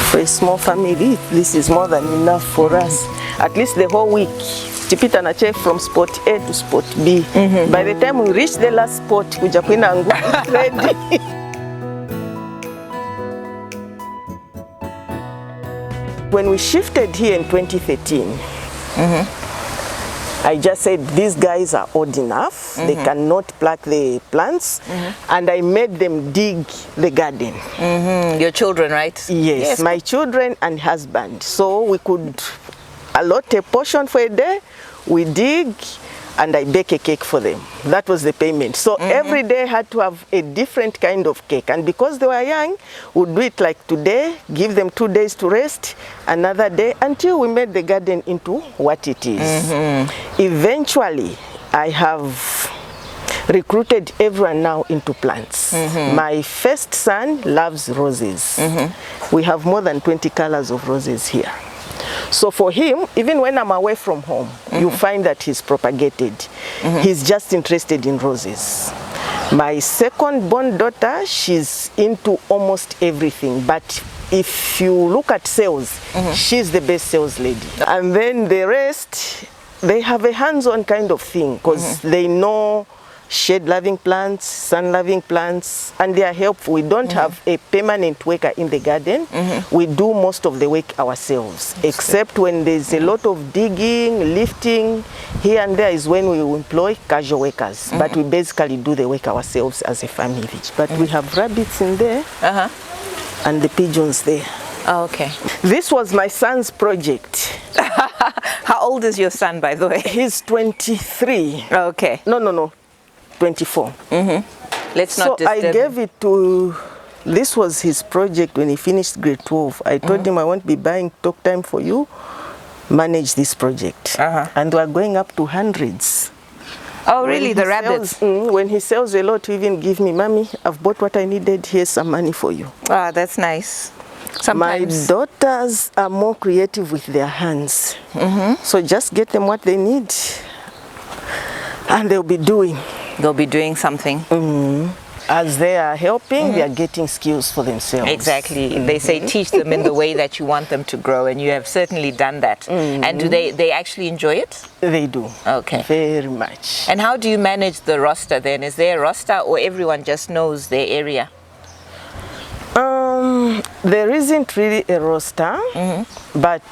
For a small family, this is more than enough for us. At least the whole week. Tipita na chef from spot A to spot B. By the time we reach the last spot, kuja kwina nguvu is ready. When we shifted here in 2013, I just said these guys are old enough, they cannot pluck the plants, and I made them dig the garden. Your children, right? Yes, my children and husband. So we could allot a portion for a day, we dig, and I bake a cake for them. That was the payment. So every day had to have a different kind of cake. And because they were young, we'd do it like today, give them 2 days to rest, another day, until we made the garden into what it is. Eventually, I have recruited everyone now into plants. My first son loves roses. We have more than 20 colors of roses here. So for him, even when I'm away from home, you find that he's propagated. He's just interested in roses. My second born daughter, she's into almost everything. But if you look at sales, she's the best sales lady. And then the rest, they have a hands-on kind of thing because they know shade-loving plants, sun-loving plants, and they are helpful. We don't have a permanent worker in the garden. We do most of the work ourselves, except when there's a lot of digging, lifting, here and there is when we employ casual workers. But we basically do the work ourselves as a family. But we have rabbits in there and the pigeons there. Oh, okay. This was my son's project. How old is your son, by the way? He's 23. Okay. No. 24. Let's not disturb I gave it to, this was his project when he finished grade 12. I told him I won't be buying talk time for you, manage this project. And we're going up to hundreds. Oh, really? The rabbits? When he sells a lot, he even give me, Mommy, I've bought what I needed, here's some money for you. Ah, that's nice. Sometimes. My daughters are more creative with their hands. So just get them what they need and they'll be doing. They'll be doing something. As they are helping, they are getting skills for themselves. Exactly. They say teach them in the way that you want them to grow, and you have certainly done that. And do they actually enjoy it? They do. Okay. Very much. And how do you manage the roster then? Is there a roster or everyone just knows their area? There isn't really a roster, but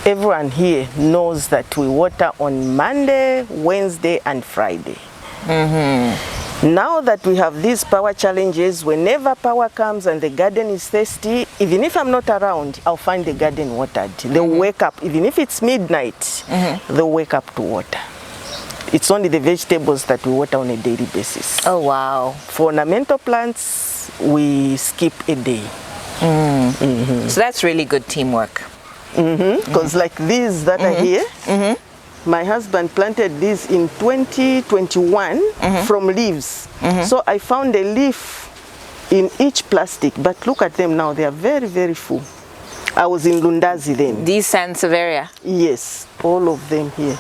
everyone here knows that we water on Monday, Wednesday, and Friday. Now that we have these power challenges, whenever power comes and the garden is thirsty, even if I'm not around, I'll find the garden watered. They'll wake up, even if it's midnight, they'll wake up to water. It's only the vegetables that we water on a daily basis. Oh, wow. For ornamental plants, we skip a day. So that's really good teamwork. Because like these that are here, my husband planted these in 2021 from leaves. So I found a leaf in each plastic, but look at them now, they are very, very full. I was in Lundazi then. These Sansevieria? Yes, all of them here.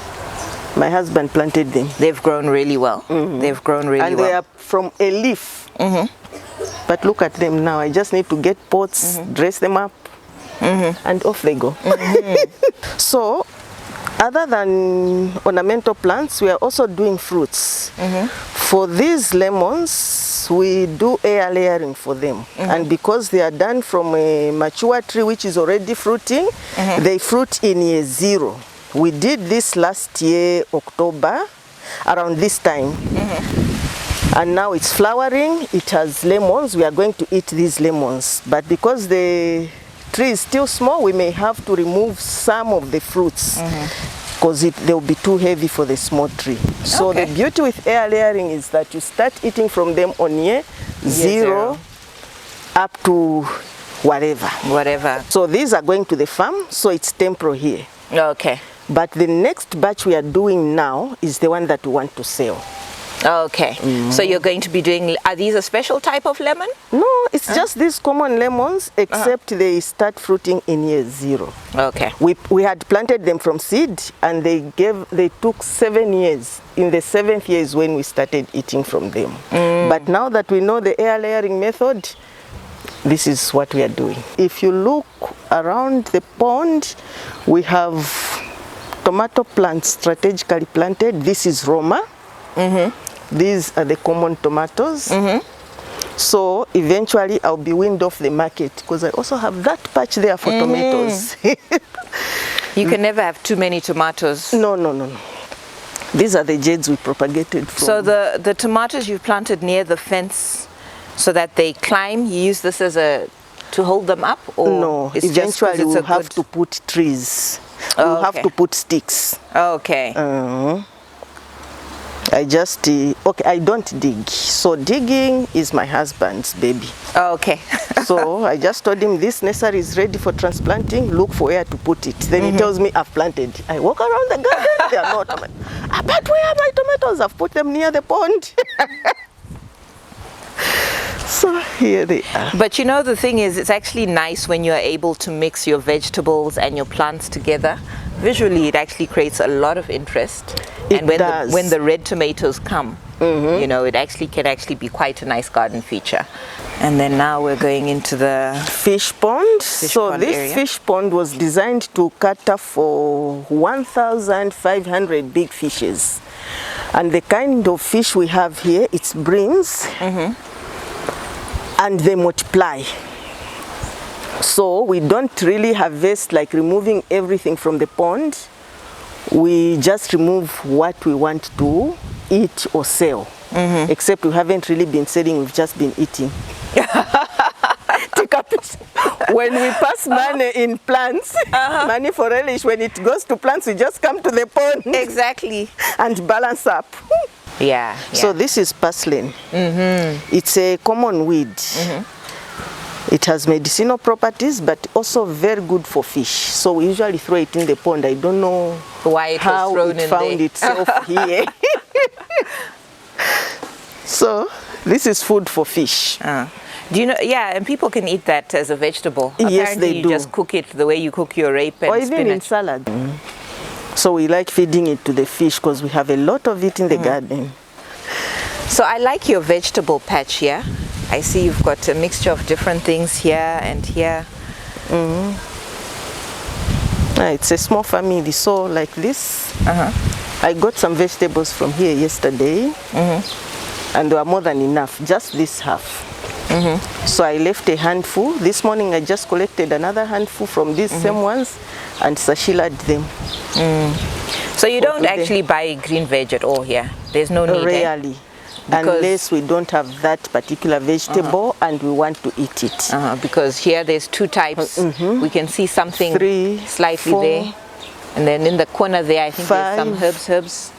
My husband planted them. They've grown really well. They've grown really well. And they are from a leaf. But look at them now, I just need to get pots, dress them up, and off they go. So, other than ornamental plants, we are also doing fruits. For these lemons, we do air layering for them. And because they are done from a mature tree which is already fruiting, they fruit in year 0. We did this last year, October, around this time. And now it's flowering, it has lemons. We are going to eat these lemons. But because the tree is still small, we may have to remove some of the fruits because they will be too heavy for the small tree. So the beauty with air layering is that you start eating from them on year 0 up to whatever. So these are going to the farm, so it's temporary here. Okay. But the next batch we are doing now is the one that we want to sell. Okay. So you're going to be doing, are these a special type of lemon? No, it's just these common lemons, except they start fruiting in year 0. Okay. We had planted them from seed, and they took 7 years. In the 7th year is when we started eating from them. But now that we know the air layering method, this is what we are doing. If you look around the pond, we have tomato plants strategically planted. This is Roma. These are the common tomatoes. So eventually I'll be weaned off the market because I also have that patch there for tomatoes. You can never have too many tomatoes. No. These are the jades we propagated from. So the tomatoes you've planted near the fence so that they climb, you use this as to hold them up? Or no, it's eventually we'll have to put trees. We'll have to put sticks. Okay. I just, I don't dig. So digging is my husband's baby. Okay. So I just told him this nursery is ready for transplanting, look for where to put it. Then he tells me I've planted. I walk around the garden, they are not. But where are my tomatoes? I've put them near the pond. So here they are. But you know, the thing is, it's actually nice when you're able to mix your vegetables and your plants together. Visually, it actually creates a lot of interest. And when the red tomatoes come, you know, it can be quite a nice garden feature. And then now we're going into the fish pond. This fish pond was designed to cater for 1,500 big fishes. And the kind of fish we have here, it's breams. And they multiply. So we don't really harvest like removing everything from the pond. We just remove what we want to eat or sell. Except we haven't really been selling, we've just been eating. When we pass money in plants, money for relish, when it goes to plants, we just come to the pond. Exactly. And balance up. Yeah. So this is purslane. It's a common weed. It has medicinal properties, but also very good for fish. So we usually throw it in the pond. I don't know why how it found itself here. So this is food for fish. Do you know? Yeah, and people can eat that as a vegetable. Yes, Apparently they do. You just cook it the way you cook your rape and or even spinach. In salad. So we like feeding it to the fish because we have a lot of it in the garden. So I like your vegetable patch here. I see you've got a mixture of different things here and here. It's a small family, so like this. I got some vegetables from here yesterday, and there were more than enough, just this half. So I left a handful. This morning I just collected another handful from these same ones and sashila'd them. So you don't actually buy green veg at all here? There's no need? Rarely. Unless we don't have that particular vegetable and we want to eat it. Because here there's two types. We can see something slightly 4, there. And then in the corner there, I think 5, there's some herbs.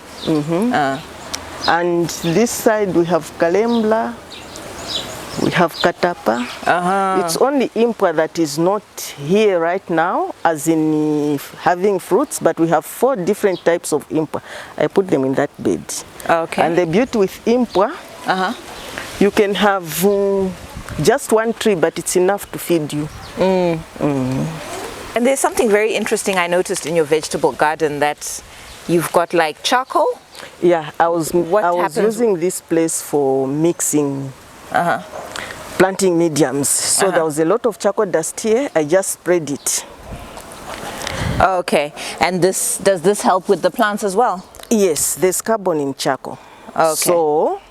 And this side we have kalembla, we have katapa. It's only impwa that is not here right now, as in having fruits, but we have 4 different types of impwa. I put them in that bed. Okay. And the beauty with impwa, you can have just 1 tree, but it's enough to feed you. And there's something very interesting I noticed in your vegetable garden, that you've got like charcoal. Yeah, I was using this place for mixing planting mediums. So there was a lot of charcoal dust here. I just spread it. Okay. And does this help with the plants as well? Yes, there's carbon in charcoal. Okay. So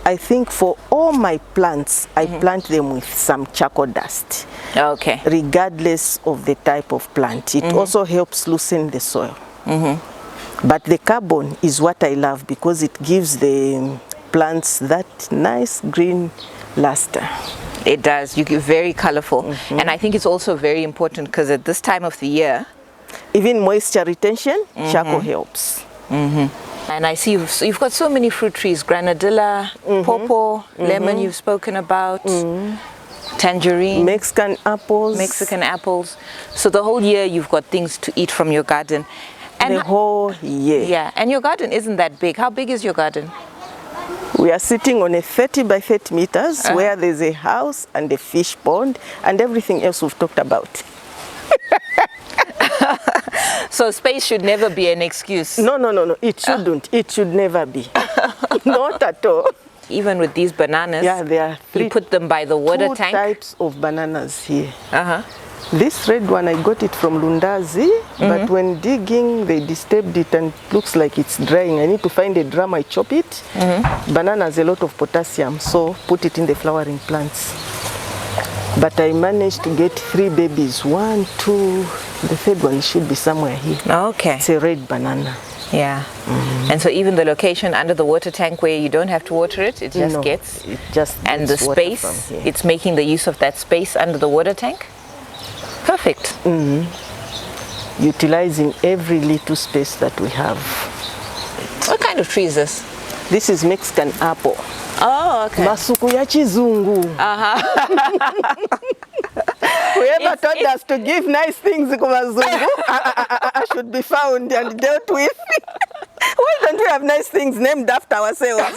I think for all my plants, I plant them with some charcoal dust. Okay. Regardless of the type of plant. It also helps loosen the soil. But the carbon is what I love because it gives the plants that nice green luster. It does. You get very colorful. And I think it's also very important because at this time of the year, even moisture retention, charcoal helps. And I see you've got so many fruit trees: granadilla, pawpaw, lemon you've spoken about, tangerine, Mexican apples. So the whole year you've got things to eat from your garden. And the whole year. Yeah, and your garden isn't that big. How big is your garden? We are sitting on a 30 by 30 meters where there's a house and a fish pond and everything else we've talked about. So space should never be an excuse. No. It shouldn't. It should never be. Not at all. even with these bananas, yeah, there are you put them by the water two tank? types of bananas here. Uh-huh. This red one, I got it from Lundazi, but when digging, they disturbed it and it looks like it's drying. I need to find a drum, I chop it. Banana has a lot of potassium, so put it in the flowering plants. But I managed to get 3 babies, 1, 2, the third one should be somewhere here. Okay. It's a red banana. Yeah. And so even the location under the water tank where you don't have to water it, it just gets, it just and the gets water space, from here. it's making the use of that space under the water tank. Perfect. Utilizing every little space that we have. What kind of tree is this? This is Mexican apple. Oh, okay. Masuku ya chizungu. Whoever told us to give nice things to Mazungu should be found and dealt with. Why don't we have nice things named after ourselves?